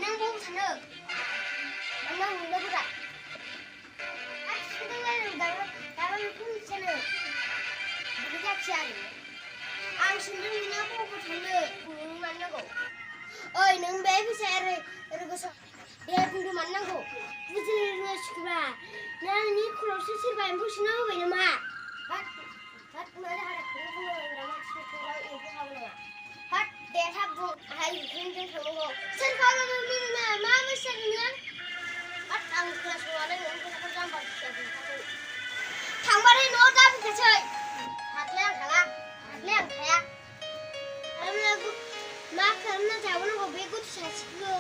nang bông sana nang bunda pura sudah nggak dalam pun sana bekerja siang ang sudah mina bông sana mana go oi nang baby saya ergoso dia pintu mana go betul sekolah nah ini kalau sisir bayam pun sih nawa ini mah hat mana ada kerja ramah sekolah itu kawan hat dia tabu hari ini kamu sekolah ini mama sekolah hat ang kelas mana yang kita kerja bagus थांबाथाय न'आव दाबिखासै हाथलाय आं थाङा हाथलाय आं थाया मा खालामना जाबावनांगौ बे गथ' सासेखौ